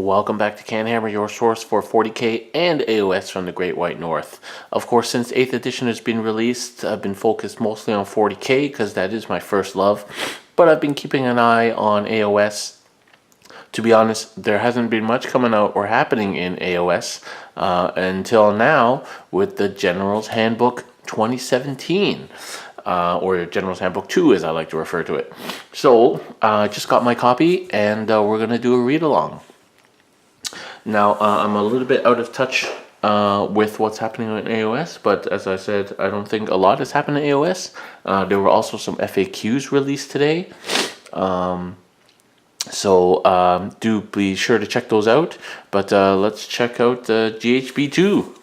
Welcome back to CanHammer, your source for 40k and AOS from the Great White North. Of course, since 8th edition has been released, I've been focused mostly on 40k because that is my first love. But I've been keeping an eye on AOS. To be honest, there hasn't been much coming out or happening in AOS until now with the General's Handbook 2017. Or General's Handbook 2 as I like to refer to it. So, I just got my copy and we're going to do a read-along. Now, I'm a little bit out of touch with what's happening in AOS, but as I said, I don't think a lot has happened in AOS. There were also some FAQs released today. So do be sure to check those out. But let's check out GHB2.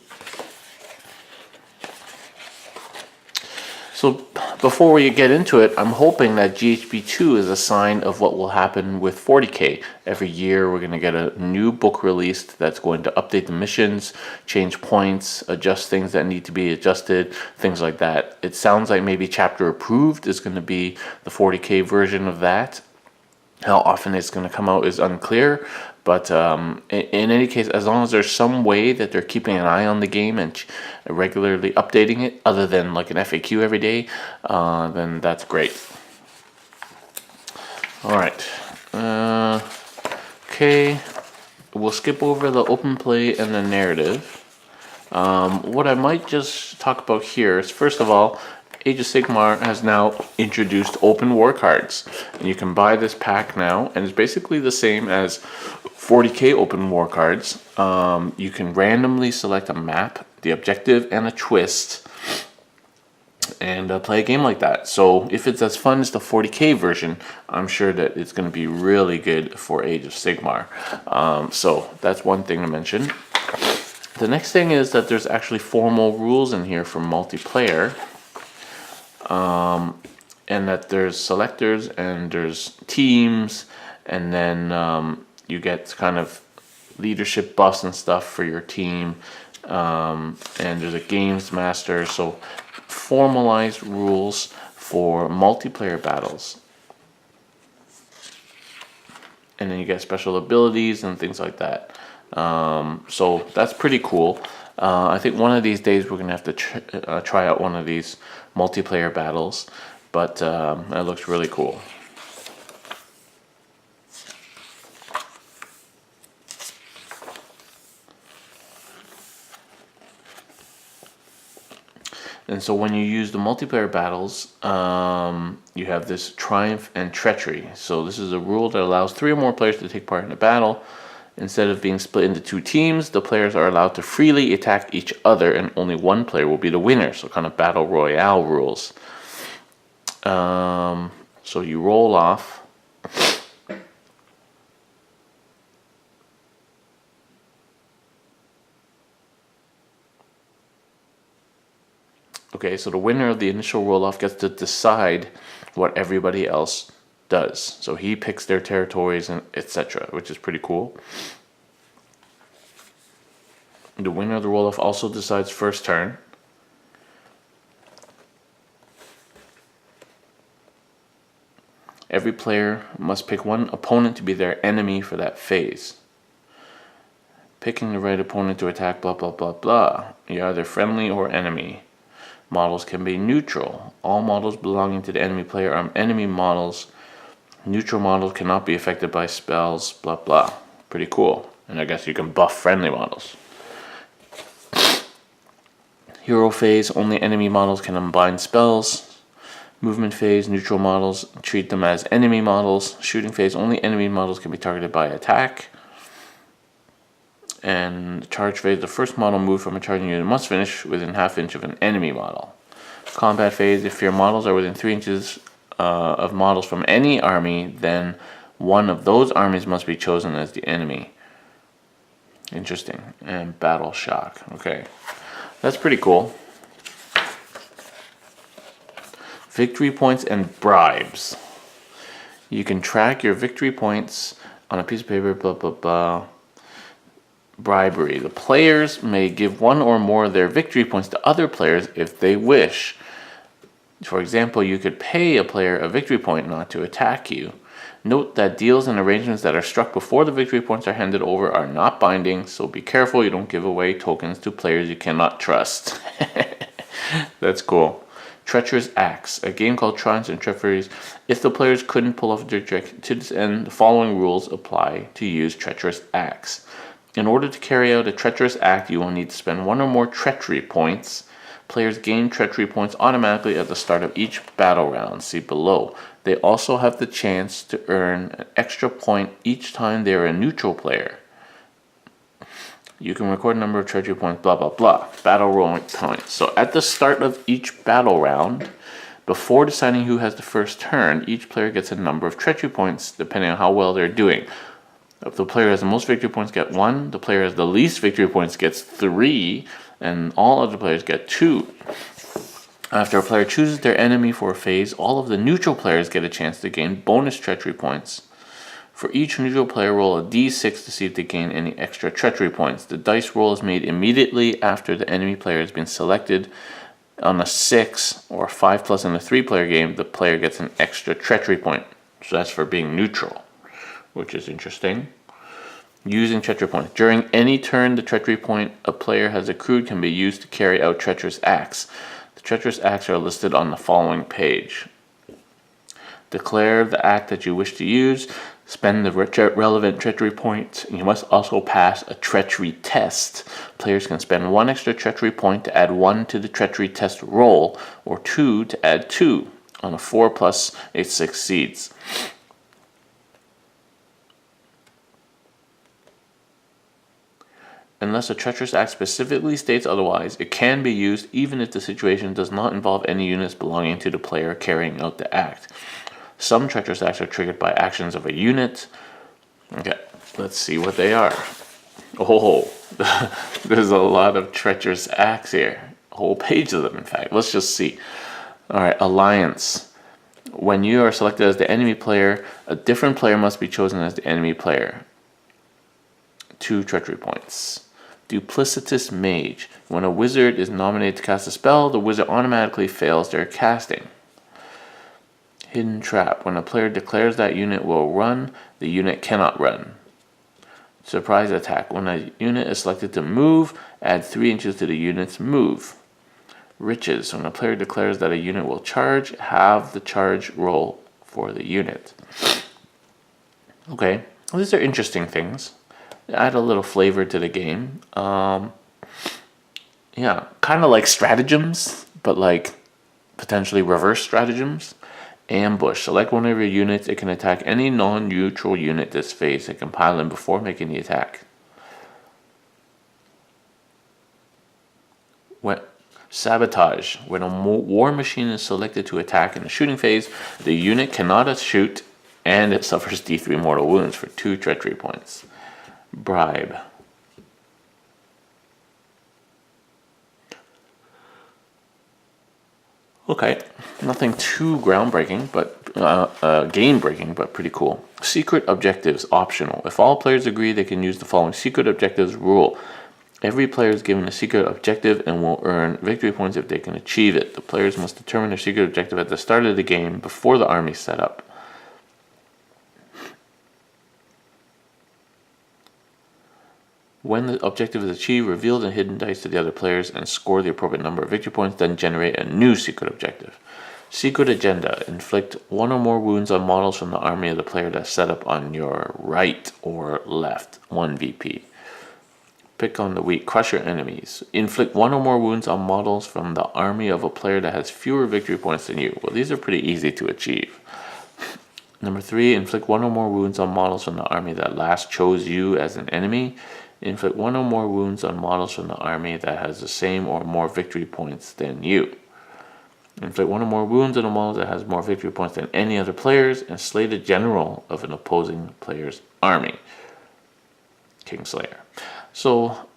So before we get into it, I'm hoping that GHB2 is a sign of what will happen with 40k. Every year we're going to get a new book released that's going to update the missions, change points, adjust things that need to be adjusted, things like that. It sounds like maybe chapter approved is going to be the 40k version of that. How often it's going to come out is unclear, but in any case, as long as there's some way that they're keeping an eye on the game and regularly updating it, other than like an FAQ every day, then that's great. Alright, okay, we'll skip over the open play and the narrative. What I might just talk about here is, first of all, Age of Sigmar has now introduced open war cards, and you can buy this pack now, and it's basically the same as 40k open war cards. You can randomly select a map, the objective, and a twist, and play a game like that. So if it's as fun as the 40k version, I'm sure that it's going to be really good for Age of Sigmar. So that's one thing to mention. The next thing is that there's actually formal rules in here for multiplayer. And that there's selectors and there's teams, and then you get kind of leadership buffs and stuff for your team, and there's a games master. So formalized rules for multiplayer battles, and then you get special abilities and things like that. So that's pretty cool. I think one of these days we're gonna have to try out one of these multiplayer battles, but that looks really cool. And so when you use the multiplayer battles, you have this Triumph and Treachery. So this is a rule that allows 3 or more players to take part in a battle. Instead of being split into 2 teams, the players are allowed to freely attack each other, and only one player will be the winner. So kind of battle royale rules. So you roll off. Okay, so the winner of the initial roll-off gets to decide what everybody else does. So he picks their territories and etc., which is pretty cool. The winner of the roll-off also decides first turn. Every player must pick one opponent to be their enemy for that phase. Picking the right opponent to attack, blah blah blah blah. You're either friendly or enemy. Models can be neutral. All models belonging to the enemy player are enemy models. Neutral models cannot be affected by spells, blah blah. Pretty cool. And I guess you can buff friendly models. Hero phase, only enemy models can unbind spells. Movement phase, neutral models treat them as enemy models. Shooting phase, only enemy models can be targeted by attack. And charge phase, the first model moved from a charging unit must finish within ½ inch of an enemy model. Combat phase, if your models are within 3 inches of models from any army, then one of those armies must be chosen as the enemy. Interesting. And battle shock. Okay, that's pretty cool. Victory points and bribes. You can track your victory points on a piece of paper, blah blah blah. Bribery. The players may give one or more of their victory points to other players if they wish. For example, you could pay a player a victory point not to attack you. Note that deals and arrangements that are struck before the victory points are handed over are not binding, so be careful you don't give away tokens to players you cannot trust. That's cool. Treacherous Acts, a game called Triumphs and Treacheries. If the players couldn't pull off their trick to this end, the following rules apply to use Treacherous Acts. In order to carry out a Treacherous Act, you will need to spend 1 or more Treachery points. Players gain Treachery points automatically at the start of each battle round, see below. They also have the chance to earn an extra point each time they are a neutral player. You can record a number of treachery points, blah, blah, blah. Battle rolling points. So at the start of each battle round, before deciding who has the first turn, each player gets a number of treachery points depending on how well they're doing. If the player has the most victory points, get 1. The player has the least victory points gets 3. And all other players get 2. After a player chooses their enemy for a phase, all of the neutral players get a chance to gain bonus treachery points. For each neutral player, roll a d6 to see if they gain any extra treachery points. The dice roll is made immediately after the enemy player has been selected. On a 6 or 5+ in a 3-player game, the player gets an extra treachery point. So that's for being neutral, which is interesting. Using treachery points. During any turn, the treachery point a player has accrued can be used to carry out treacherous acts. The treacherous acts are listed on the following page. Declare the act that you wish to use. Spend the relevant treachery points. You must also pass a treachery test. Players can spend 1 extra treachery point to add 1 to the treachery test roll, or 2 to add 2 on a 4+ H6 seeds. Unless a treacherous act specifically states otherwise, it can be used even if the situation does not involve any units belonging to the player carrying out the act. Some treacherous acts are triggered by actions of a unit. Okay, let's see what they are. Oh, there's a lot of treacherous acts here. A whole page of them, in fact. Let's just see. Alright, Alliance. When you are selected as the enemy player, a different player must be chosen as the enemy player. 2 treachery points. Duplicitous Mage. When a wizard is nominated to cast a spell, the wizard automatically fails their casting. Hidden Trap. When a player declares that unit will run, the unit cannot run. Surprise Attack. When a unit is selected to move, add 3 inches to the unit's move. Riches. When a player declares that a unit will charge, have the charge roll for the unit. Okay, well, these are interesting things. Add a little flavor to the game. Yeah, kind of like stratagems, but like potentially reverse stratagems. Ambush. Select one of your units. It can attack any non-neutral unit this phase. It can pile in before making the attack. Sabotage. When a war machine is selected to attack in the shooting phase, the unit cannot shoot, and it suffers D3 mortal wounds for 2 treachery points. Bribe. Okay, nothing too groundbreaking, but game-breaking, but pretty cool. Secret objectives, optional. If all players agree, they can use the following secret objectives rule. Every player is given a secret objective and will earn victory points if they can achieve it. The players must determine their secret objective at the start of the game before the army is set up. When the objective is achieved, reveal the hidden dice to the other players and score the appropriate number of victory points, then generate a new secret objective. Secret agenda. Inflict 1 or more wounds on models from the army of the player that's set up on your right or left. 1 VP. Pick on the weak. Crush your enemies. Inflict 1 or more wounds on models from the army of a player that has fewer victory points than you. Well, these are pretty easy to achieve. Number 3. Inflict 1 or more wounds on models from the army that last chose you as an enemy. Inflict 1 or more wounds on models from the army that has the same or more victory points than you. Inflict 1 or more wounds on a model that has more victory points than any other players, and slay the general of an opposing player's army. Kingslayer. So,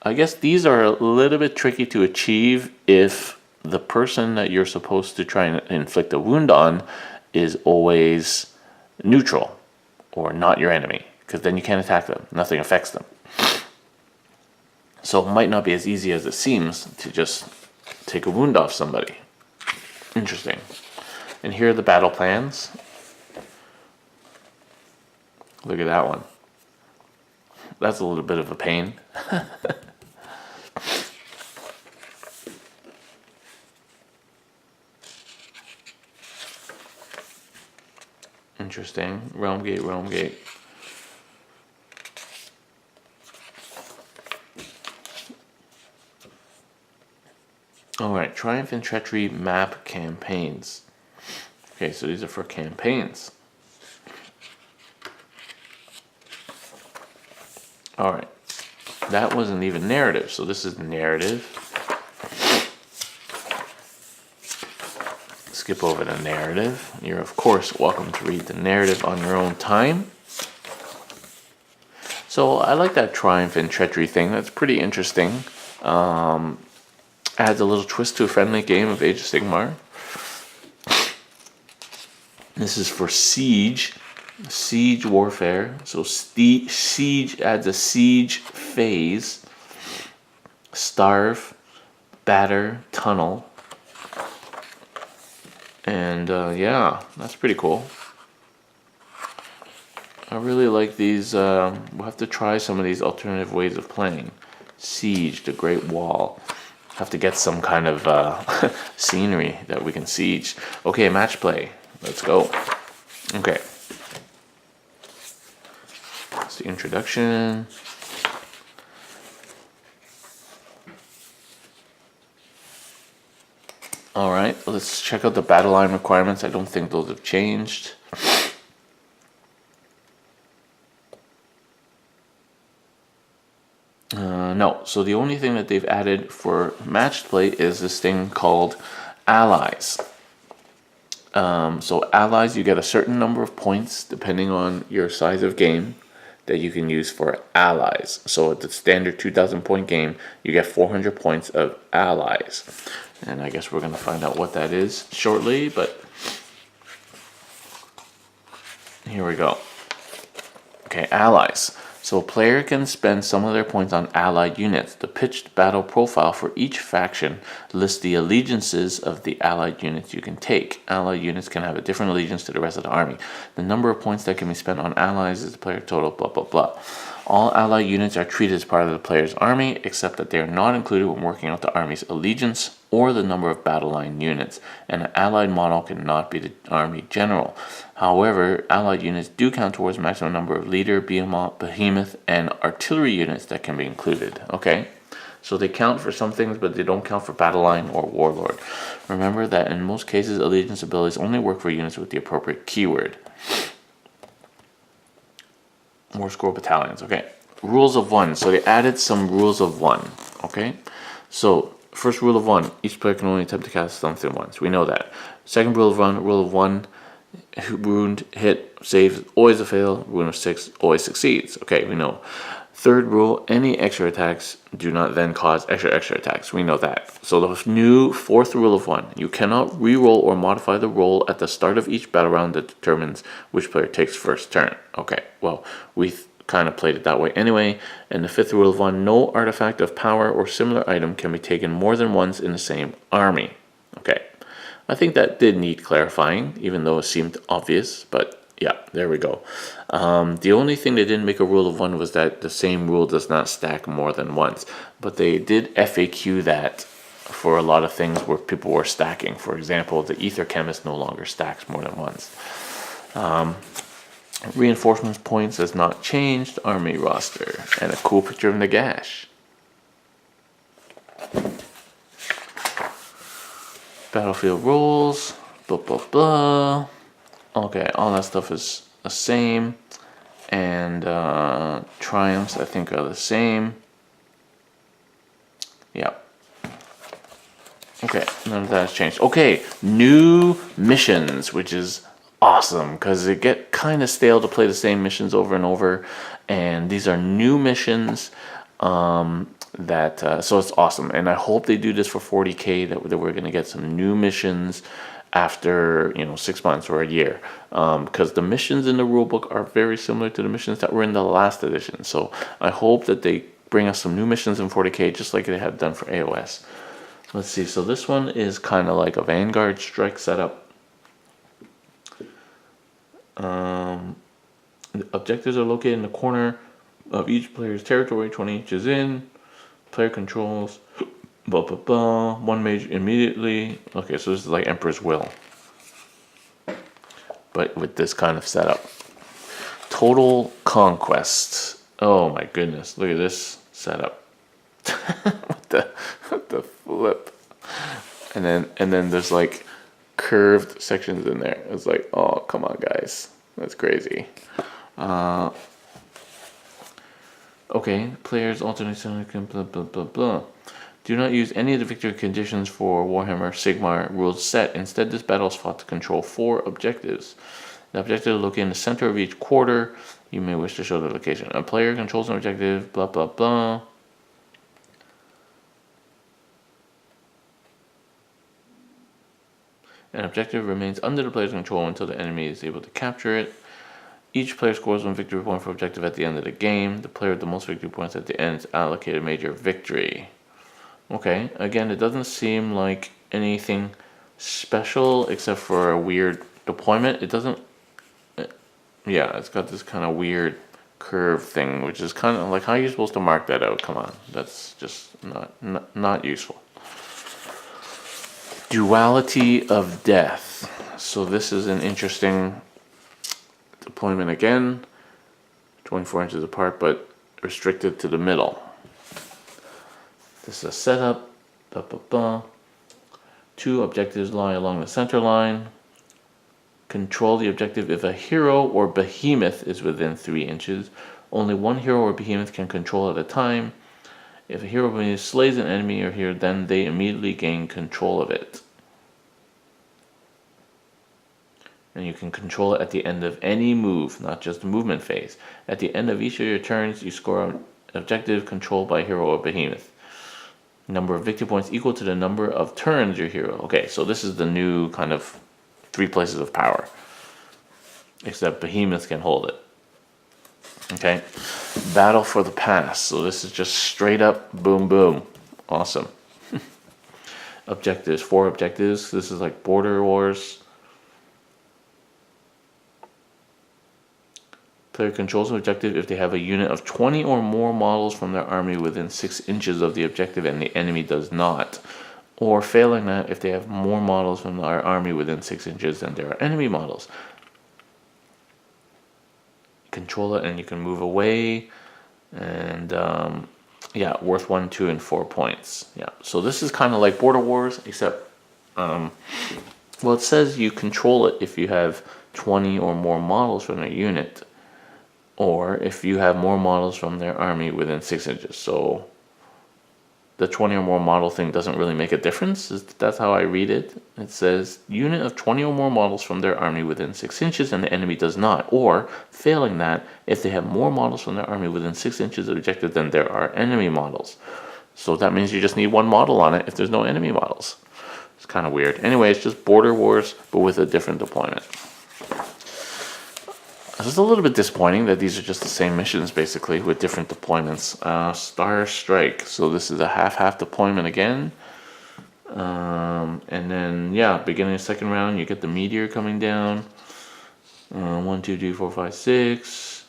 I guess these are a little bit tricky to achieve if the person that you're supposed to try and inflict a wound on is always neutral or not your enemy, because then you can't attack them. Nothing affects them. So it might not be as easy as it seems to just take a wound off somebody. Interesting. And here are the battle plans. Look at that one. That's a little bit of a pain. Interesting. Realm Gate, Realm Gate. Alright, Triumph and Treachery map campaigns. Okay, so these are for campaigns. Alright, that wasn't even narrative, so this is narrative. Skip over the narrative. You're, of course, welcome to read the narrative on your own time. So I like that Triumph and Treachery thing. That's pretty interesting. Adds a little twist to a friendly game of Age of Sigmar. This is for Siege. Siege warfare. So Siege adds a siege phase. Starve, Batter, Tunnel. And yeah, that's pretty cool. I really like these. We'll have to try some of these alternative ways of playing. Siege, the Great Wall. Have to get some kind of scenery that we can siege. Okay, match play. Let's go. Okay. That's the introduction. Alright, let's check out the battle line requirements. I don't think those have changed. No, so the only thing that they've added for matched play is this thing called allies. So allies, you get a certain number of points depending on your size of game that you can use for allies. So at the standard 2,000 point game, you get 400 points of allies. And I guess we're going to find out what that is shortly, but here we go. Okay, allies. So a player can spend some of their points on allied units. The pitched battle profile for each faction lists the allegiances of the allied units you can take. Allied units can have a different allegiance to the rest of the army. The number of points that can be spent on allies is the player total, blah, blah, blah. All allied units are treated as part of the player's army, except that they are not included when working out the army's allegiance or the number of battle line units, and an allied model cannot be the army general. However, allied units do count towards the maximum number of leader, behemoth, and artillery units that can be included. Okay, so they count for some things, but they don't count for battle line or warlord. Remember that in most cases, allegiance abilities only work for units with the appropriate keyword. War Scroll Battalions. Okay, rules of one. So they added some rules of one. Okay, so first rule of one: each player can only attempt to cast something once. We know that. Second rule of one: wound, hit, save, always a fail. Wound of 6 always succeeds. Okay, we know. Third rule: any extra attacks do not then cause extra attacks. We know that. So the new fourth rule of one: you cannot re-roll or modify the roll at the start of each battle round that determines which player takes first turn. Okay, well, we kind of played it that way anyway. And the fifth rule of one: no artifact of power or similar item can be taken more than once in the same army. Okay, I think that did need clarifying, even though it seemed obvious, but yeah, there we go. The only thing they didn't make a rule of one was that the same rule does not stack more than once. But they did FAQ that for a lot of things where people were stacking. For example, the Ether Chemist no longer stacks more than once. Reinforcements points has not changed. Army roster. And a cool picture of Nagash. Battlefield rules. Blah, blah, blah. Okay, all that stuff is the same, and triumphs I think are the same. Yep. Okay, none of that has changed. Okay, new missions, which is awesome because it get kind of stale to play the same missions over and over, and these are new missions. So it's awesome, and I hope they do this for 40K. That we're going to get some new missions after 6 months or a year, because the missions in the rulebook are very similar to the missions that were in the last edition. So I hope that they bring us some new missions in 40K, just like they have done for AOS. Let's see. So this one is kind of like a Vanguard strike setup. Objectives are located in the corner of each player's territory, 20 inches in. Player controls, blah, blah, blah. One mage immediately. Okay, so this is like Emperor's Will, but with this kind of setup. Total Conquest. Oh my goodness, look at this setup. what the flip. And then there's like curved sections in there. It's like, oh, come on, guys. That's crazy. Okay, players alternate blah, blah, blah, blah. Do not use any of the victory conditions for Warhammer Sigmar rules set. Instead, this battle is fought to control 4 objectives. The objective is located in the center of each quarter. You may wish to show the location. A player controls an objective, blah, blah, blah. An objective remains under the player's control until the enemy is able to capture it. Each player scores 1 victory point for objective at the end of the game. The player with the most victory points at the end is allocated major victory. Okay, again, it doesn't seem like anything special except for a weird deployment. It doesn't... Yeah, it's got this kind of weird curve thing, which is kind of like, how are you supposed to mark that out? Come on, that's just not useful. Duality of Death. So this is an interesting deployment again. 24 inches apart, but restricted to the middle. This is a setup. Blah, blah, blah. 2 objectives lie along the center line. Control the objective if a hero or behemoth is within 3 inches. Only 1 hero or behemoth can control at a time. If a hero or behemoth slays an enemy or hero, then they immediately gain control of it. And you can control it at the end of any move, not just the movement phase. At the end of each of your turns, you score an objective controlled by hero or behemoth. Number of victory points equal to the number of turns your hero. Okay, so this is the new kind of 3 places of power. Except behemoths can hold it. Okay. Battle for the Pass. So this is just straight up boom boom. Awesome. Objectives. 4 objectives. This is like Border Wars. Player controls an objective if they have a unit of 20 or more models from their army within 6 inches of the objective and the enemy does not. Or failing that, if they have more models from our army within 6 inches than there are enemy models. Control it and you can move away. And yeah, worth 1, 2, and 4 points. Yeah, so this is kind of like Border Wars, except, well, it says you control it if you have 20 or more models from a unit. Or if you have more models from their army within 6 inches. So the 20 or more model thing doesn't really make a difference. That's how I read it. It says unit of 20 or more models from their army within 6 inches and the enemy does not. Or failing that, if they have more models from their army within 6 inches of the objective than there are enemy models. So that means you just need 1 model on it if there's no enemy models. It's kind of weird. Anyway, it's just Border Wars, but with a different deployment. It's a little bit disappointing that these are just the same missions, basically, with different deployments. Star Strike. So this is a half-half deployment again. And then, yeah, beginning of the second round, you get the meteor coming down. 1, 2, 3, 4, 5, 6.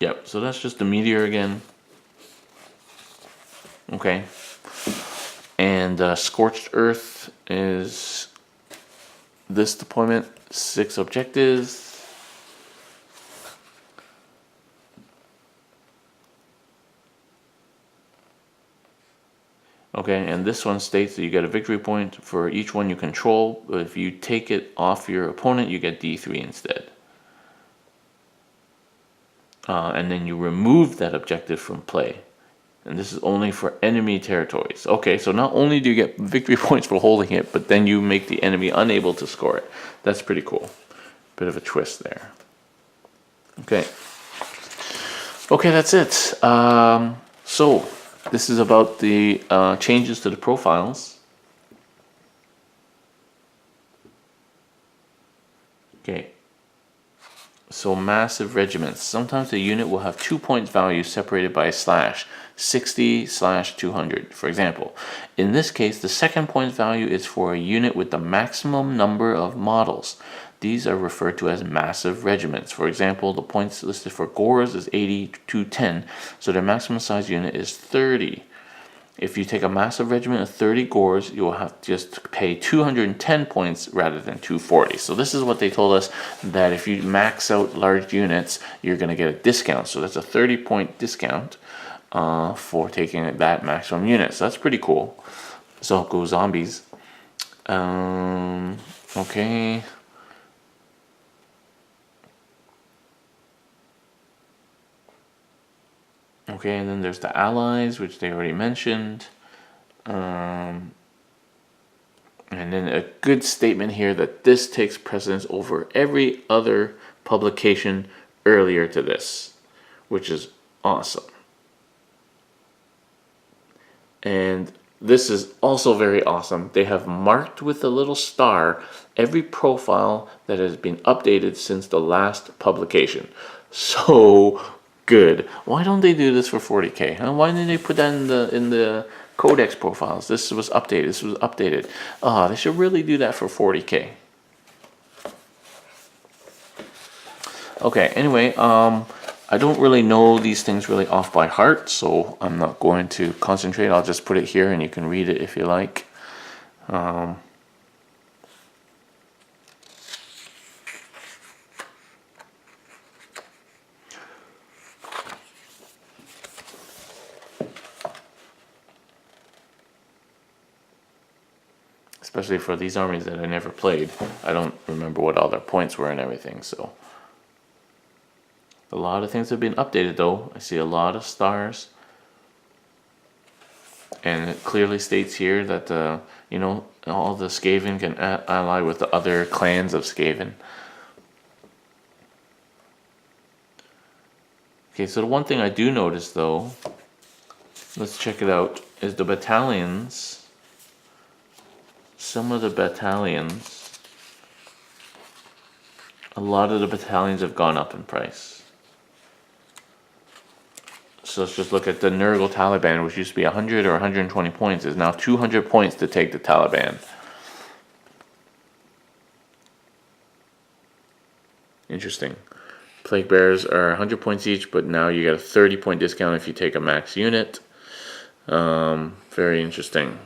Yep, so that's just the meteor again. Okay. And Scorched Earth is this deployment. 6 objectives. Okay, and this one states that you get a victory point for each one you control, but if you take it off your opponent, you get D3 instead. And then you remove that objective from play. And this is only for enemy territories. Okay, so not only do you get victory points for holding it, but then you make the enemy unable to score it. That's pretty cool. Bit of a twist there. Okay. Okay, that's it. So, this is about the changes to the profiles. Okay. So massive regiments. Sometimes the unit will have 2 point values separated by a slash, 60/200, for example. In this case, the second point value is for a unit with the maximum number of models. these are referred to as massive regiments. For example, the points listed for Gores is 80 to 10, so their maximum size unit is 30. If you take a massive regiment of 30 Gores, you will have to just pay 210 points rather than 240. So this is what they told us, that if you max out large units, you're going to get a discount. So that's a 30-point discount for taking that maximum unit. So that's pretty cool. So go zombies. Okay. Okay, and then there's the allies, which they already mentioned. And then a good statement here that this takes precedence over every other publication earlier to this, which is awesome. And this is also very awesome. They have marked with a little star every profile that has been updated since the last publication. So good. Why don't they do this for 40k? Huh? Why didn't they put that in the codex profiles? This was updated. This was updated. They should really do that for 40k. Okay. Anyway, I don't really know these things really off by heart, so I'm not going to concentrate. I'll just put it here, and you can read it if you like. Especially for these armies that I never played. I don't remember what all their points were and everything, so. A lot of things have been updated though. I see a lot of stars. And it clearly states here that, you know, all the Skaven can ally with the other clans of Skaven. Okay, so the one thing I do notice though, let's check it out, is the battalions. Some of the battalions, a lot of the battalions have gone up in price. So let's just look at the Nurgle Taliban, which used to be 100 or 120 points, is now 200 points to take the Taliban. Interesting. Plague Bearers are 100 points each, but now you get a 30-point discount if you take a max unit. Very interesting.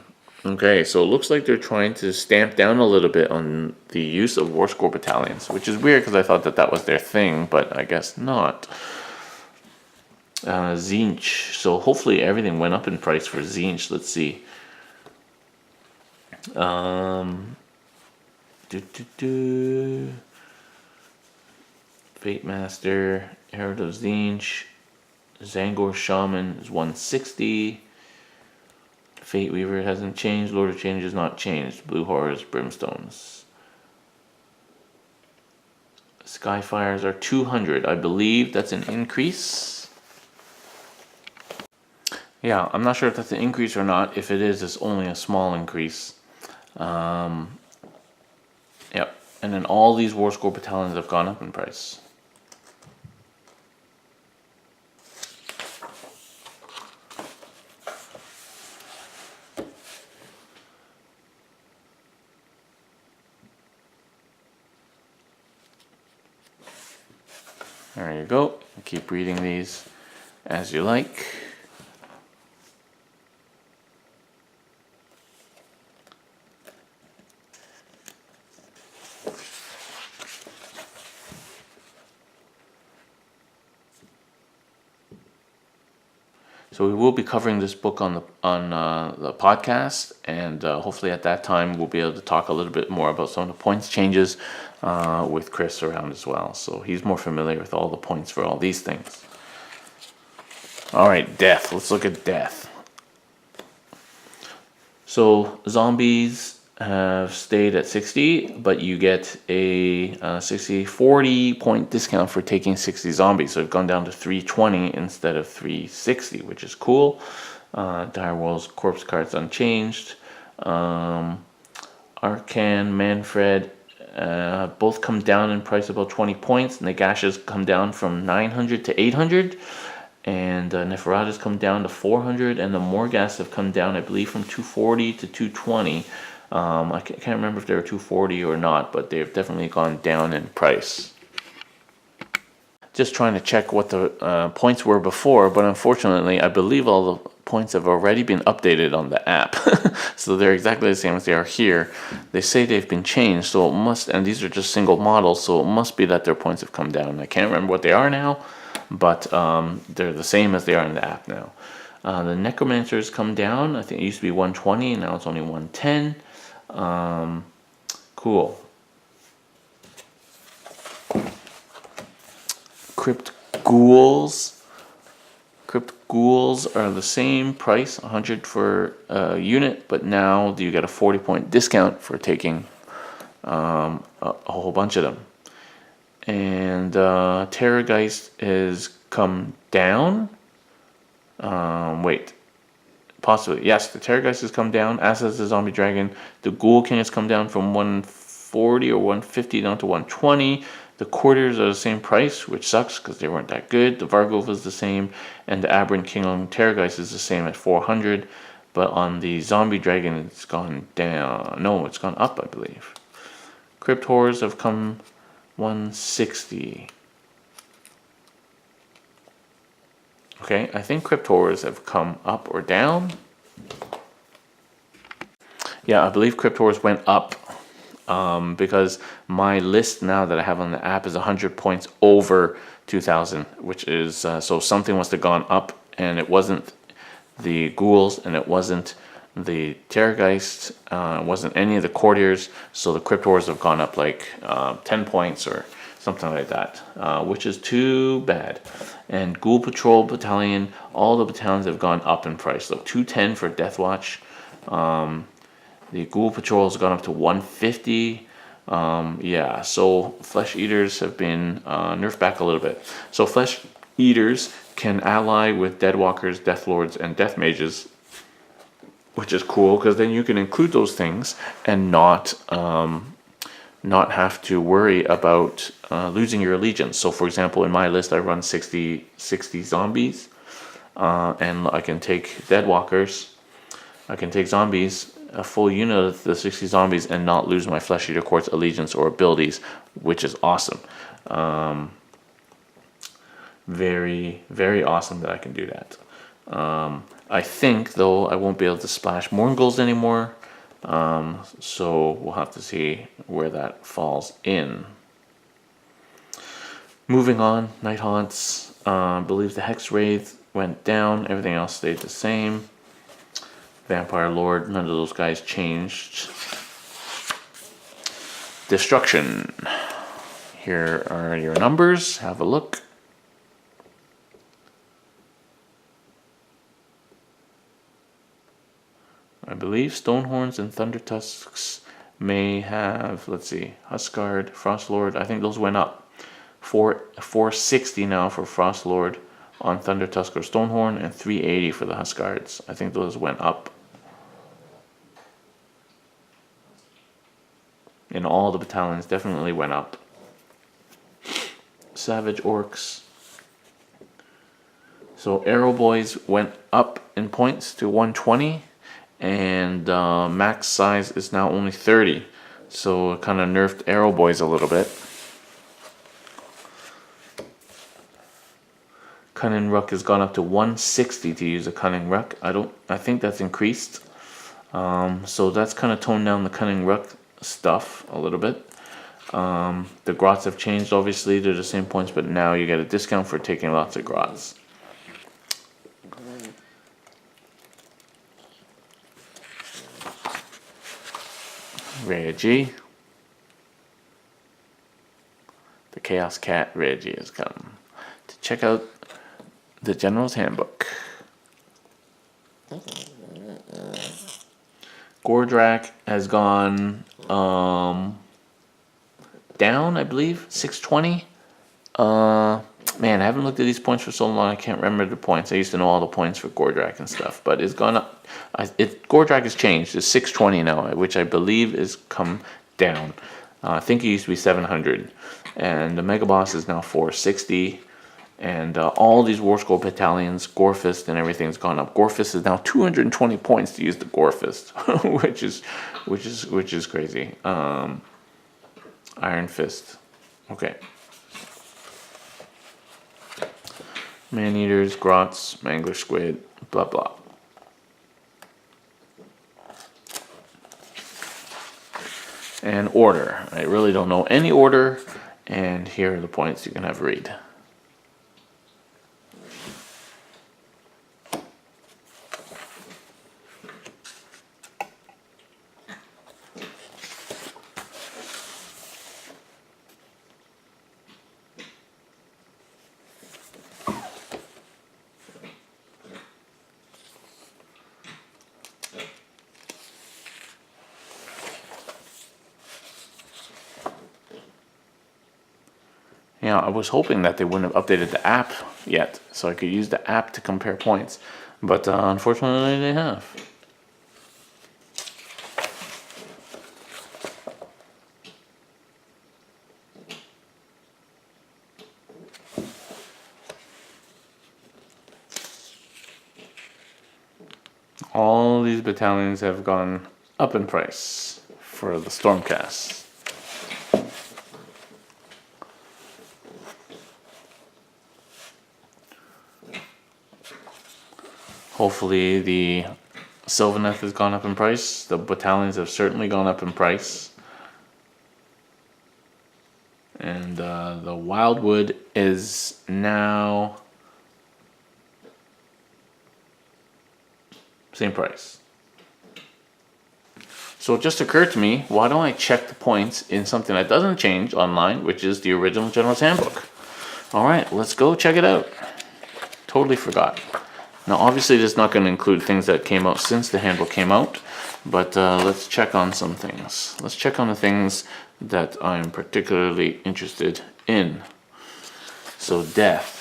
Okay, so it looks like they're trying to stamp down a little bit on the use of War Score battalions, which is weird because I thought that was their thing, but I guess not. Tzeentch. So hopefully everything went up in price for Tzeentch. Let's see. Fate Master, Herald of Tzeentch, Zangor Shaman is 160. Fate Weaver hasn't changed. Lord of Change has not changed. Blue Horrors, Brimstones. Skyfires are 200. I believe that's an increase. Yeah, I'm not sure if that's an increase or not. If it is, it's only a small increase. Yep. And then all these War Score battalions have gone up in price. There you go. Keep reading these as you like. So we will be covering this book on the podcast, and hopefully at that time we'll be able to talk a little bit more about some of the points changes with Chris around as well. So he's more familiar with all the points for all these things. All right, death. Let's look at death. So zombies have stayed at 60, but you get a 40 point discount for taking 60 zombies. So it's gone down to 320 instead of 360, which is cool. Direwall's corpse cards unchanged. Arcan, Manfred, both come down in price about 20 points. Nagash's come down from 900 to 800. And Neferata's come down to 400, and the Morghast have come down, I believe, from 240 to 220. I can't remember if they were 240 or not, but they've definitely gone down in price. Just trying to check what the points were before, but unfortunately, I believe all the points have already been updated on the app. So they're exactly the same as they are here. They say they've been changed, so it must, and these are just single models, so it must be that their points have come down. I can't remember what they are now, but they're the same as they are in the app now. The Necromancers come down. I think it used to be 120, now it's only 110. Cool. Crypt Ghouls. Crypt Ghouls are the same price, 100 for a unit, but now you get a 40-point discount for taking a whole bunch of them. And Terrorgeist has come down. Wait. Possibly. Yes, the Terrorgeist has come down, as has the Zombie Dragon. The Ghoul King has come down from 140 or 150 down to 120. The Quarters are the same price, which sucks because they weren't that good. The Varghulf is the same, and the Aberrant King on Terrorgeist is the same at 400. But on the Zombie Dragon, it's gone down. No, it's gone up, I believe. Crypt Horrors have come 160. Okay, I think Crypt Horrors have come up or down. Yeah, I believe Crypt Horrors went up. Because my list now that I have on the app is 100 points over 2,000, which is, so something must have gone up, and it wasn't the Ghouls, and it wasn't the Terrorgeist, it wasn't any of the Courtiers, so the Crypt Horrors have gone up like 10 points or something like that, which is too bad. And Ghoul Patrol Battalion, all the battalions have gone up in price. So 210 for Death Watch. The Ghoul Patrol has gone up to 150. Yeah, so Flesh Eaters have been nerfed back a little bit. So Flesh Eaters can ally with Deadwalkers, Death Lords, and Death Mages, which is cool because then you can include those things and not have to worry about losing your allegiance. So for example, in my list I run 60 zombies, and I can take Deadwalkers, I can take zombies, a full unit of the 60 zombies, and not lose my Flesh Eater Court's allegiance or abilities, which is awesome. Very, very awesome that I can do that. I think, though, I won't be able to splash Mourngulls anymore, so we'll have to see where that falls in. Moving on, Night Haunts. I believe the Hex Wraith went down, everything else stayed the same. Vampire Lord, none of those guys changed. Destruction. Here are your numbers, have a look. I believe Stonehorns and Thundertusks may have, let's see, Huskard, Frostlord, I think those went up. 460 now for Frostlord on Thundertusk or Stonehorn, and 380 for the Huskards. I think those went up. And all the battalions definitely went up. Savage Orcs. So Arrow Boys went up in points to 120, and max size is now only 30. So it kind of nerfed Arrow Boys a little bit. Cunning Ruck has gone up to 160 to use a Cunning Ruck. I think that's increased. So that's kind of toned down the Cunning Ruck stuff a little bit. The Grots have changed, obviously, they're the same points, but now you get a discount for taking lots of Grots. Reggie. The Chaos Cat Reggie has come to check out the General's Handbook. Gordrak has gone down, I believe, 620. Man, I haven't looked at these points for so long, I can't remember the points. I used to know all the points for Gordrak and stuff, but it's gone up. Gordrak has changed. It's 620 now, which I believe is come down. I think it used to be 700. And the Mega Boss is now 460. And all these War Scroll battalions, Gorefist and everything's gone up. Gorefist is now 220 points to use the Gorefist, which is crazy. Iron Fist. Okay. Man-eaters, grots, mangler squid, blah blah. And order. I really don't know any order, and here are the points you can have read. Yeah, I was hoping that they wouldn't have updated the app yet, so I could use the app to compare points. But unfortunately, they have. All these battalions have gone up in price for the Stormcast. Hopefully the Sylvaneth has gone up in price. The battalions have certainly gone up in price. And the Wildwood is now same price. So it just occurred to me, why don't I check the points in something that doesn't change online, which is the original General's Handbook. Alright, let's go check it out. Totally forgot. Now obviously this is not going to include things that came out since the handbook came out, but let's check on some things. Let's check on the things that I'm particularly interested in. So death.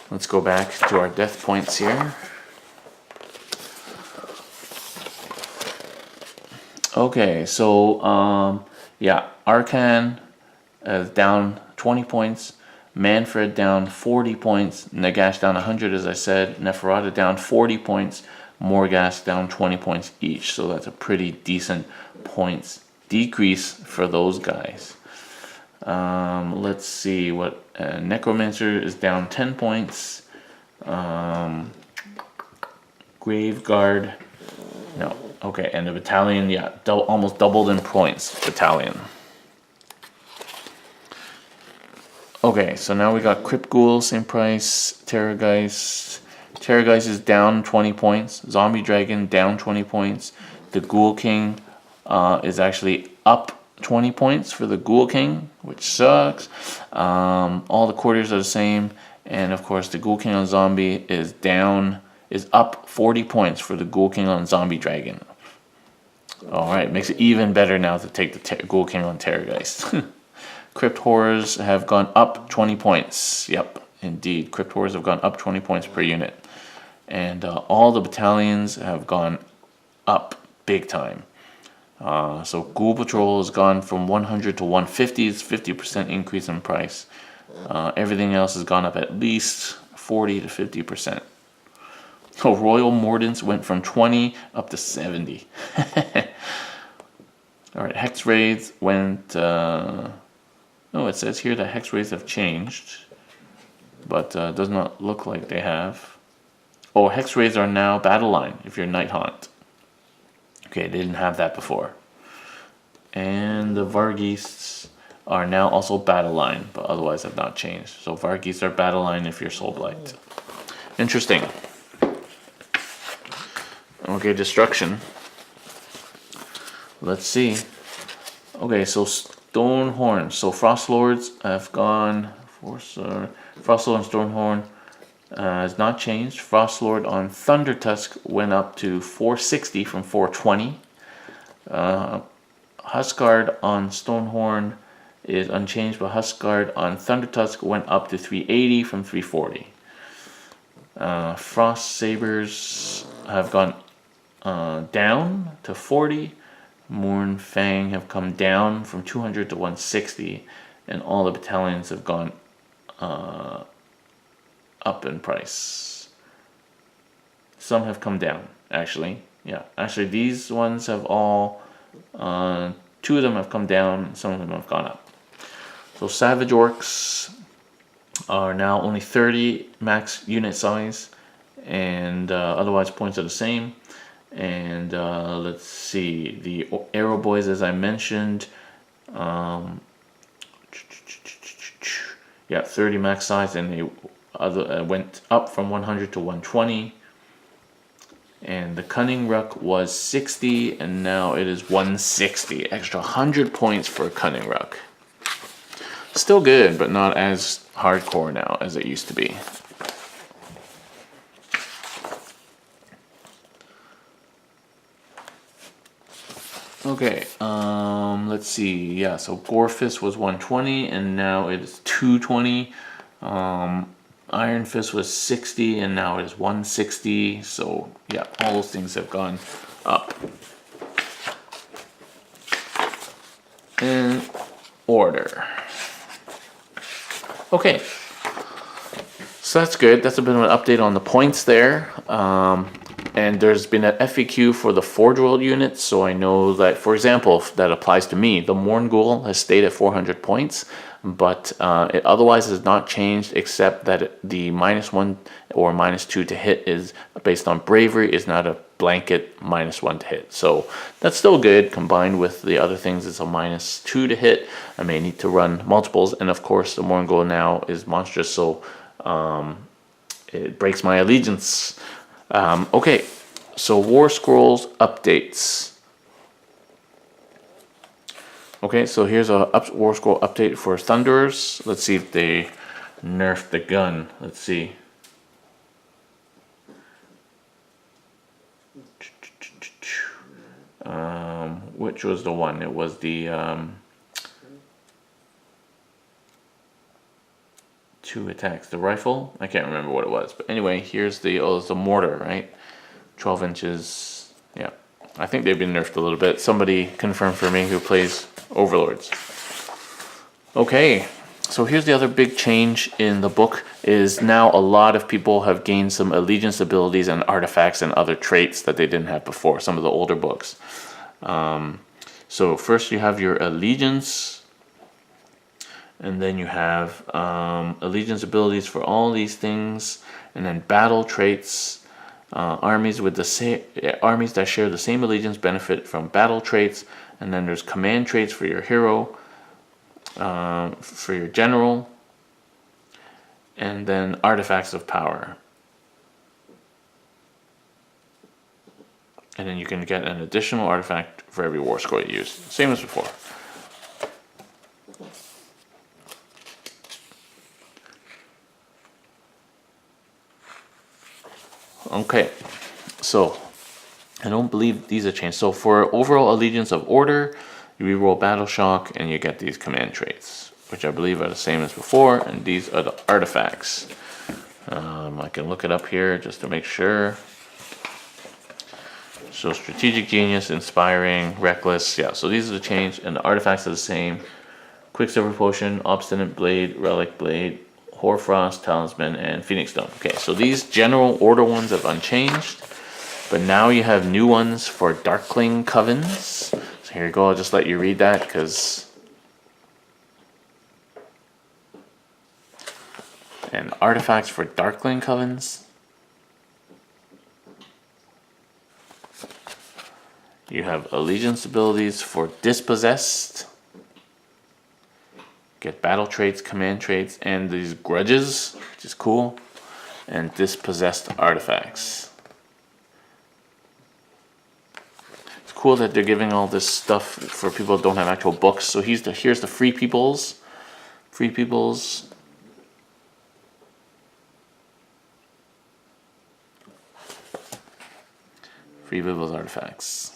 Let's go back to our death points here. Okay, so yeah, Arcan is down 20 points. Manfred down 40 points, Nagash down 100 as I said, Neferata down 40 points, Morghast down 20 points each. So that's a pretty decent points decrease for those guys. Let's see what Necromancer is down 10 points. Graveguard, no, okay, and the Battalion, yeah, almost doubled in points, Battalion. Okay, so now we got Crypt Ghoul, same price, Terrorgeist. Terrorgeist is down 20 points. Zombie Dragon down 20 points. The Ghoul King is actually up 20 points for the Ghoul King, which sucks. All the quarters are the same. And of course, the Ghoul King on Zombie is up 40 points for the Ghoul King on Zombie Dragon. Alright, makes it even better now to take the Ghoul King on Terrorgeist. Crypt Horrors have gone up 20 points. Yep, indeed. Crypt Horrors have gone up 20 points per unit. And all the battalions have gone up big time. So Ghoul Patrol has gone from 100 to 150. It's 50% increase in price. Everything else has gone up at least 40 to 50%. So Royal Mordants went from 20 up to 70. Alright, Hex Raids went... Oh, it says here that Hex Raids have changed, but does not look like they have. Oh, Hex Raids are now Battle Line if you're Night Haunt. Okay, they didn't have that before. And the Vargeists are now also Battle Line, but otherwise have not changed. So Vargeists are Battle Line if you're Soul Blight. Interesting. Okay, Destruction. Let's see. Okay, so Stonehorn. So Frost Lords have gone. Frost Lord and Stonehorn has not changed. Frost Lord on Thunder Tusk went up to 460 from 420. Huskguard on Stonehorn is unchanged, but Huskguard on Thunder Tusk went up to 380 from 340. Frost Sabers have gone down to 40. Mourn Fang have come down from 200 to 160, and all the battalions have gone up in price. Some have come down, actually. Yeah, actually these ones have all, 2 of them have come down, some of them have gone up. So Savage Orcs are now only 30 max unit size, and otherwise points are the same. And let's see, the Arrow Boys, as I mentioned, yeah, 30 max size, and they went up from 100 to 120. And the Cunning Ruck was 60, and now it is 160. Extra 100 points for a Cunning Ruck. Still good, but not as hardcore now as it used to be. Okay, let's see. Yeah, so Gorefist was 120, and now it is 220. Iron Fist was 60, and now it is 160. So yeah, all those things have gone up. In order. Okay, so that's good. That's a bit of an update on the points there. And there's been an FAQ for the Forge World units, so I know that, for example, that applies to me. The Morngul has stayed at 400 points, but it otherwise has not changed, except that the -1 or -2 to hit is based on Bravery, is not a blanket -1 to hit. So that's still good. Combined with the other things, it's a -2 to hit. I may need to run multiples, and of course the Morngul now is monstrous, so it breaks my allegiance. Okay, so War Scrolls updates. Okay, so here's a War Scroll update for Thunderers. Let's see if they nerfed the gun. Let's see. Which was the one? It was the 2 attacks. The rifle? I can't remember what it was. But anyway, here's the, it's the mortar, right? 12 inches. Yeah. I think they've been nerfed a little bit. Somebody confirm for me who plays Overlords. Okay. So here's the other big change in the book is now a lot of people have gained some allegiance abilities and artifacts and other traits that they didn't have before, some of the older books. So first you have your allegiance, and then you have allegiance abilities for all these things, and then battle traits. Armies with the same armies that share the same allegiance benefit from battle traits, and then there's command traits for your hero, for your general, and then artifacts of power. And then you can get an additional artifact for every war scroll you use, same as before. Okay, so I don't believe these have changed. So for overall allegiance of order, you reroll battle shock and you get these command traits, which I believe are the same as before, and these are the artifacts. I can look it up here just to make sure. So strategic genius, inspiring, reckless, yeah, so these are the change, and the artifacts are the same. Quicksilver potion, obstinate blade, relic blade, Hoarfrost, Talisman, and Phoenix Stone. Okay, so these general order ones have unchanged, but now you have new ones for Darkling Covens. So here you go, I'll just let you read that because... And artifacts for Darkling Covens. You have allegiance abilities for Dispossessed. Get battle traits, command traits, and these grudges, which is cool, and dispossessed artifacts. It's cool that they're giving all this stuff for people who don't have actual books. So here's the Free Peoples. Free Peoples. Free Peoples artifacts.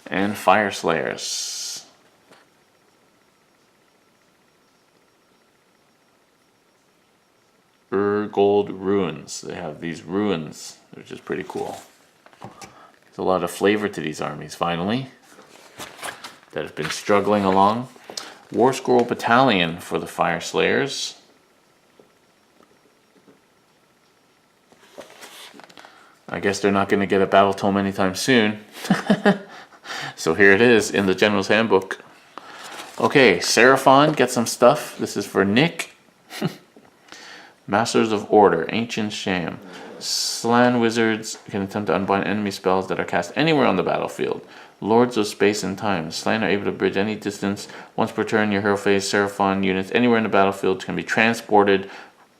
And Fire Slayers. Gold Ruins. They have these ruins, which is pretty cool. There's a lot of flavor to these armies, finally, that have been struggling along. War Scroll Battalion for the Fire Slayers. I guess they're not going to get a battle tome anytime soon. So here it is in the General's Handbook. Okay, Seraphon, get some stuff. This is for Nick. Masters of Order, Ancient Sham. Slan Wizards can attempt to unbind enemy spells that are cast anywhere on the battlefield. Lords of Space and Time. Slan are able to bridge any distance. Once per turn, your hero phase Seraphon units anywhere in the battlefield can be transported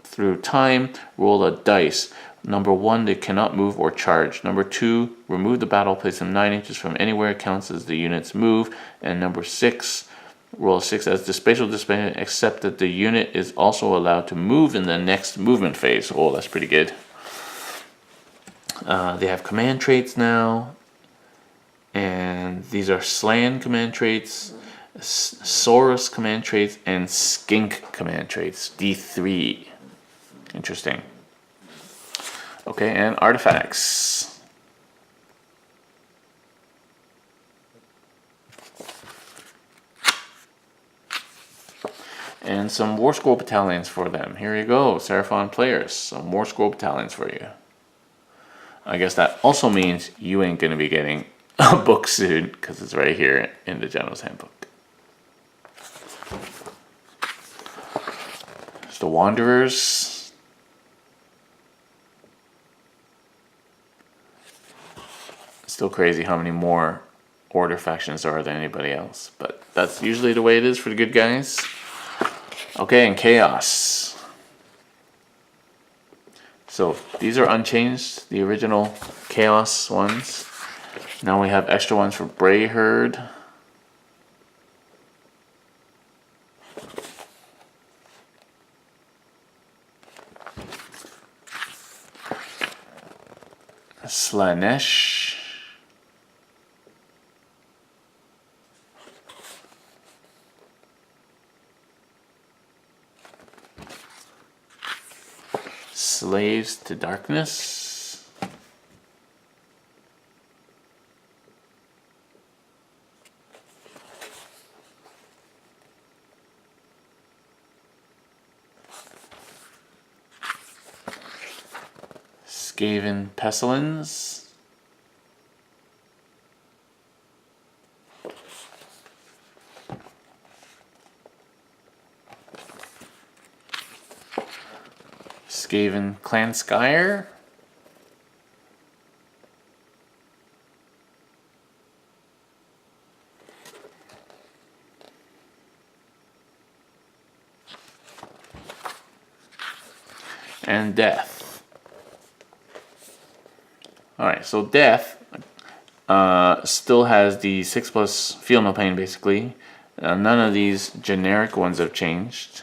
through time. Roll a dice. Number 1, they cannot move or charge. Number 2, remove the battle, place them 9 inches from anywhere it counts as the units move. And number 6, roll a 6 as the spatial displacement, except that the unit is also allowed to move in the next movement phase. Oh, that's pretty good. They have command traits now. And these are Slan command traits, Saurus command traits, and Skink command traits. D3. Interesting. Okay, and artifacts. And some War Scroll Battalions for them. Here you go, Seraphon players. Some War Scroll Battalions for you. I guess that also means you ain't going to be getting a book soon, because it's right here in the General's Handbook. There's the Wanderers. Still crazy how many more Order factions there are than anybody else, but that's usually the way it is for the good guys. Okay, and Chaos. So these are unchanged, the original Chaos ones. Now we have extra ones for Bray Herd. Slanesh. Slaves to Darkness. Skaven Pestilence. Skaven Clanskire. And Death. Alright, so Death still has the 6+ Feel No Pain basically. None of these generic ones have changed.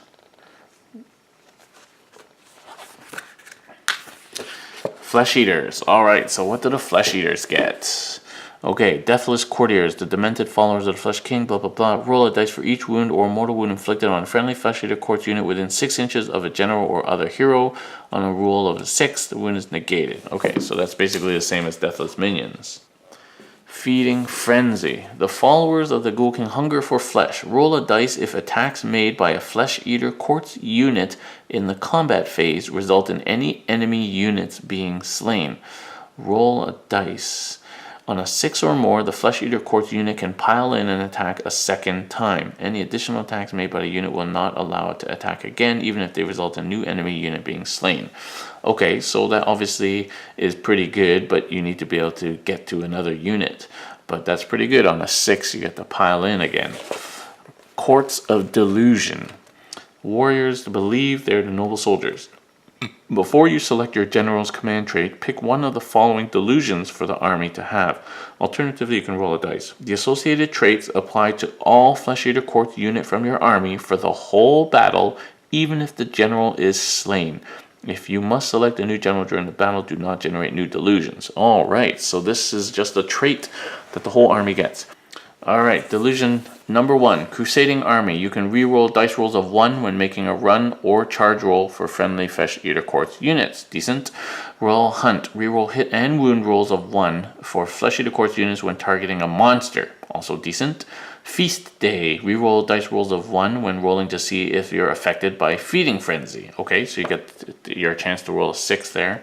Flesh Eaters. Alright, so what do the Flesh Eaters get? Okay, Deathless Courtiers, the demented followers of the Flesh King, blah blah blah. Roll a dice for each wound or mortal wound inflicted on a friendly Flesh Eater Court unit within 6 inches of a general or other hero. On a roll of a 6, the wound is negated. Okay, so that's basically the same as Deathless Minions. Feeding Frenzy. The followers of the Ghoul King hunger for flesh. Roll a dice if attacks made by a Flesh Eater Court's unit in the combat phase result in any enemy units being slain. Roll a dice. On a 6 or more, the Flesh Eater Court's unit can pile in and attack a second time. Any additional attacks made by the unit will not allow it to attack again, even if they result in a new enemy unit being slain. Okay, so that obviously is pretty good, but you need to be able to get to another unit. But that's pretty good. On a 6, you get to pile in again. Courts of Delusion. Warriors believe they're the noble soldiers. Before you select your general's command trait, pick one of the following delusions for the army to have. Alternatively, you can roll a dice. The associated traits apply to all Flesh Eater Court unit from your army for the whole battle, even if the general is slain. If you must select a new general during the battle, do not generate new delusions. Alright, so this is just a trait that the whole army gets. Alright, delusion number 1. Crusading Army. You can reroll dice rolls of 1 when making a run or charge roll for friendly Flesh Eater Quartz units. Decent. Roll Hunt. Reroll hit and wound rolls of 1 for Flesh Eater Quartz units when targeting a monster. Also decent. Feast Day. Reroll dice rolls of 1 when rolling to see if you're affected by Feeding Frenzy. Okay, so you get your chance to roll a 6 there.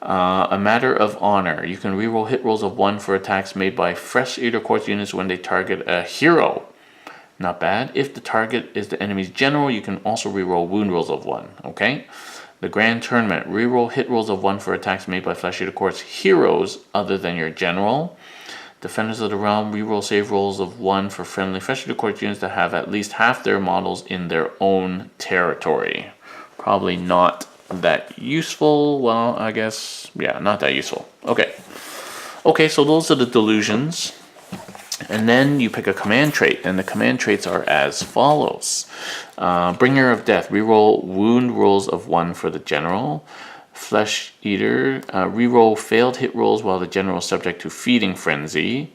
A Matter of Honor. You can reroll hit rolls of 1 for attacks made by Flesh Eater Quartz units when they target a hero. Not bad. If the target is the enemy's general, you can also reroll wound rolls of 1. Okay. The Grand Tournament. Reroll hit rolls of 1 for attacks made by Flesh Eater Quartz heroes other than your general. Defenders of the Realm. Reroll save rolls of 1 for friendly Flesh Eater Quartz units that have at least half their models in their own territory. Probably not that useful. Well, I guess, yeah, not that useful. Okay. Okay, so those are the delusions. And then you pick a command trait, and the command traits are as follows. Bringer of Death. Reroll wound rolls of 1 for the general. Flesh Eater. Reroll failed hit rolls while the general is subject to Feeding Frenzy.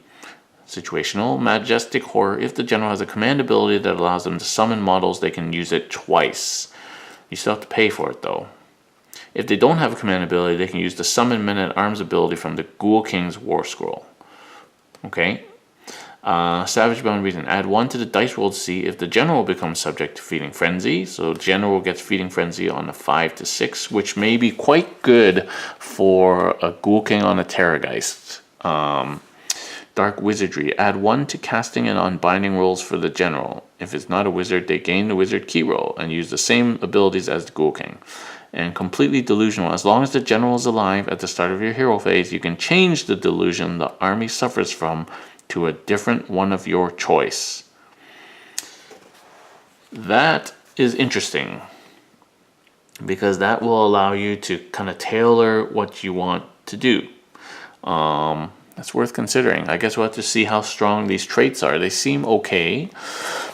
Situational. Majestic Horror. If the general has a command ability that allows them to summon models, they can use it twice. You still have to pay for it, though. If they don't have a command ability, they can use the Summon Men-at-Arms ability from the Ghoul King's War Scroll. Okay. Savage Bound Reason. Add 1 to the dice roll to see if the general becomes subject to Feeding Frenzy. So general gets Feeding Frenzy on a 5 to 6, which may be quite good for a Ghoul King on a Terrorgeist. Dark Wizardry. Add 1 to casting and unbinding rolls for the general. If it's not a wizard, they gain the wizard key roll and use the same abilities as the Ghoul King. And completely delusional. As long as the general is alive at the start of your hero phase, you can change the delusion the army suffers from to a different one of your choice. That is interesting, because that will allow you to kind of tailor what you want to do. That's worth considering. I guess we'll have to see how strong these traits are. They seem okay.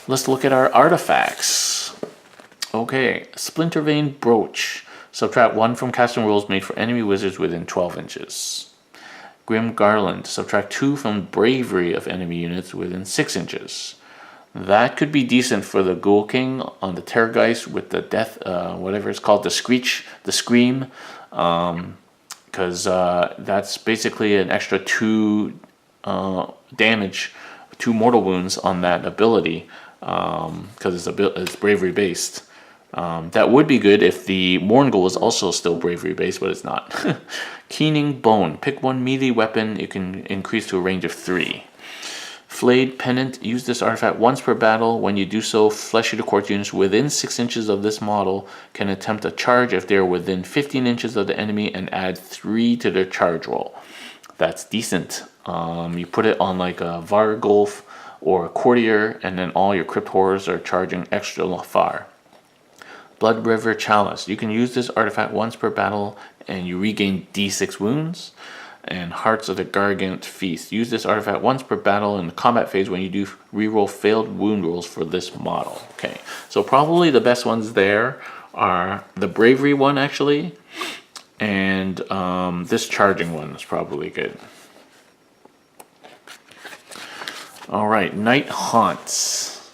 Let's look at our artifacts. Okay, Splinter Vein Brooch. Subtract 1 from casting rolls made for enemy wizards within 12 inches. Grim Garland. Subtract 2 from bravery of enemy units within 6 inches. That could be decent for the Ghoul King on the Terrorgeist with the death, whatever it's called, the Scream. Because that's basically an extra 2 damage, 2 mortal wounds on that ability, because it's bravery based. That would be good if the Mourngul was also still bravery based, but it's not. Keening Bone. Pick 1 melee weapon you can increase to a range of 3. Flayed Pennant. Use this artifact once per battle. When you do so, Flesh Eater Quartz units within 6 inches of this model can attempt a charge if they are within 15 inches of the enemy and add 3 to their charge roll. That's decent. You put it on like a Vargulf or a Courtier, and then all your Crypt Horrors are charging extra far. Blood River Chalice. You can use this artifact once per battle and you regain D6 wounds. And Hearts of the Gargant Feast. Use this artifact once per battle in the combat phase when you do reroll failed wound rolls for this model. Okay, so probably the best ones there are the Bravery one, actually, and this Charging one is probably good. Alright, Night Haunts.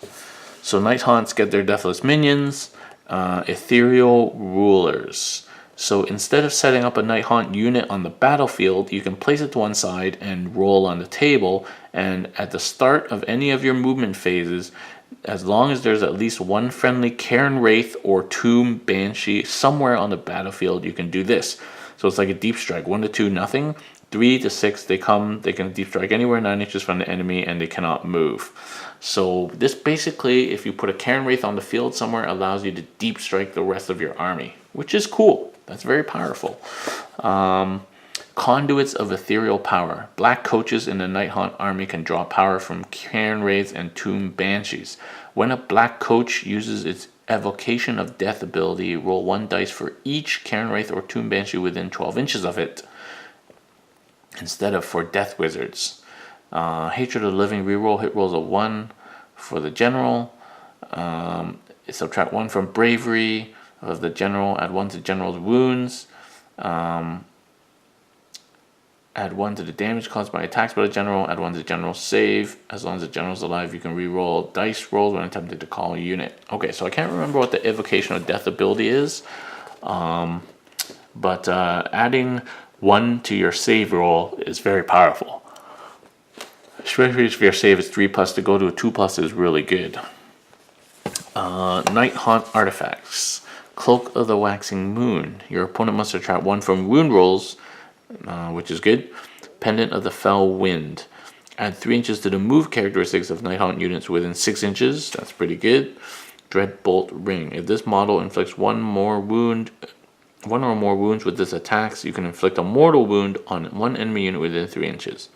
So Night Haunts get their Deathless Minions. Ethereal Rulers. So instead of setting up a Night Haunt unit on the battlefield, you can place it to one side and roll on the table, and at the start of any of your movement phases, as long as there's at least 1 friendly Cairn Wraith or Tomb Banshee somewhere on the battlefield, you can do this. So it's like a deep strike, 1 to 2, nothing. 3 to 6, they can deep strike anywhere 9 inches from the enemy and they cannot move. So this basically, if you put a Cairn Wraith on the field somewhere, allows you to deep strike the rest of your army, which is cool. That's very powerful. Conduits of Ethereal Power. Black coaches in the Night Haunt army can draw power from Cairn Wraiths and Tomb Banshees. When a black coach uses its Evocation of Death ability, roll 1 dice for each Cairn Wraith or Tomb Banshee within 12 inches of it, instead of for Death Wizards. Hatred of the Living. Reroll hit rolls of 1 for the general. Subtract 1 from Bravery of the general, add 1 to general's wounds. Add 1 to the damage caused by attacks by the general. Add 1 to the general's save. As long as the general's alive, you can re-roll dice rolls when attempting to call a unit. Okay, so I can't remember what the Evocation of Death ability is. But adding 1 to your save roll is very powerful. Especially if your save is 3+, to go to a 2+ is really good. Night Haunt artifacts. Cloak of the Waxing Moon. Your opponent must subtract 1 from wound rolls, which is good. Pendant of the Fell Wind. Add 3 inches to the move characteristics of Night Haunt units within 6 inches. That's pretty good. Dreadbolt Ring. If this model inflicts one or more wounds with this attacks, you can inflict a mortal wound on one enemy unit within 3 inches.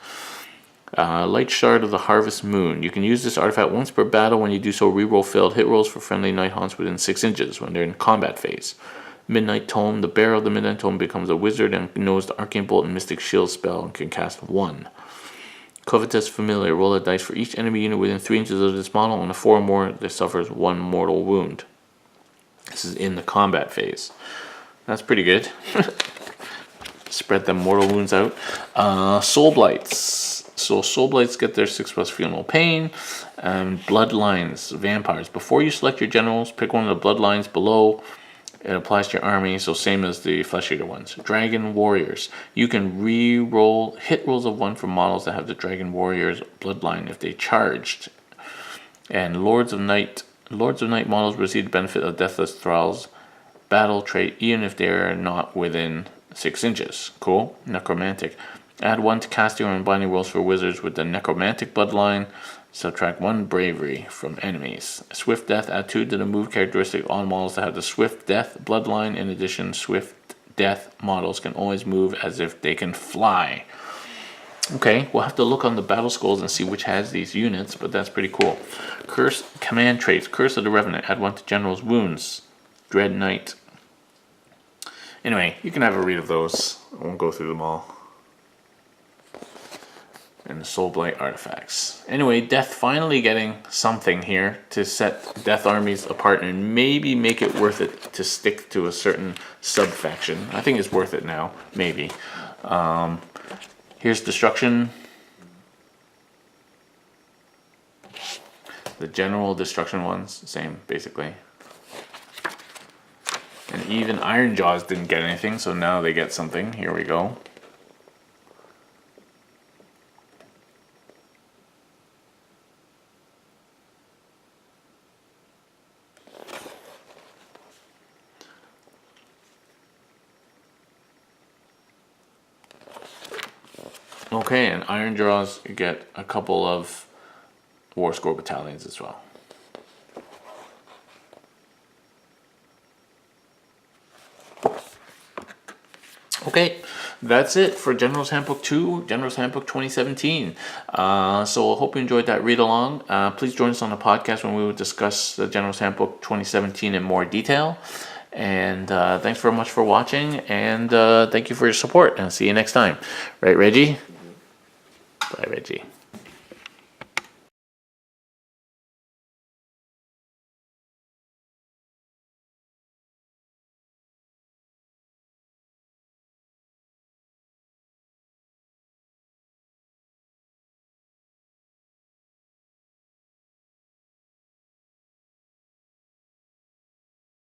Light Shard of the Harvest Moon. You can use this artifact once per battle. When you do so, reroll failed hit rolls for friendly Night Haunts within 6 inches when they're in combat phase. Midnight Tome. The bearer of the Midnight Tome becomes a wizard and knows the Arcane Bolt and Mystic Shield spell and can cast 1. Covetous Familiar. Roll a dice for each enemy unit within 3 inches of this model. On a 4 or more, this suffers 1 mortal wound. This is in the combat phase. That's pretty good. Spread them mortal wounds out. Soul Blights. So Soul Blights get their 6+ feel no pain. Bloodlines, vampires. Before you select your generals, pick one of the bloodlines below. It applies to your army, so same as the Flesh Eater ones. Dragon Warriors. You can re-roll hit rolls of 1 for models that have the Dragon Warriors bloodline if they charged. And Lords of Night models receive the benefit of Deathless Thrall's battle trait even if they are not within 6 inches. Cool. Necromantic. Add 1 to casting or unbinding rolls for wizards with the Necromantic bloodline. Subtract 1 bravery from enemies. Swift Death. Add 2 to the move characteristic on models that have the Swift Death bloodline. In addition, Swift Death models can always move as if they can fly. Okay, we'll have to look on the battle scrolls and see which has these units, but that's pretty cool. Curse command traits. Curse of the Revenant. Add 1 to general's wounds. Dread Knight. Anyway, you can have a read of those. I won't go through them all. And the Soul Blight artifacts. Anyway, Death finally getting something here to set Death armies apart and maybe make it worth it to stick to a certain sub-faction. I think it's worth it now, maybe. Here's Destruction. The general Destruction ones, same, basically. And even Iron Jaws didn't get anything, so now they get something. Here we go. Okay, and Iron Jaws get a couple of War Score Battalions as well. Okay, that's it for General's Handbook 2, General's Handbook 2017. So I hope you enjoyed that read along. Please join us on the podcast when we will discuss the General's Handbook 2017 in more detail. And thanks very much for watching, and thank you for your support, and see you next time. Right, Reggie? Bye, Reggie.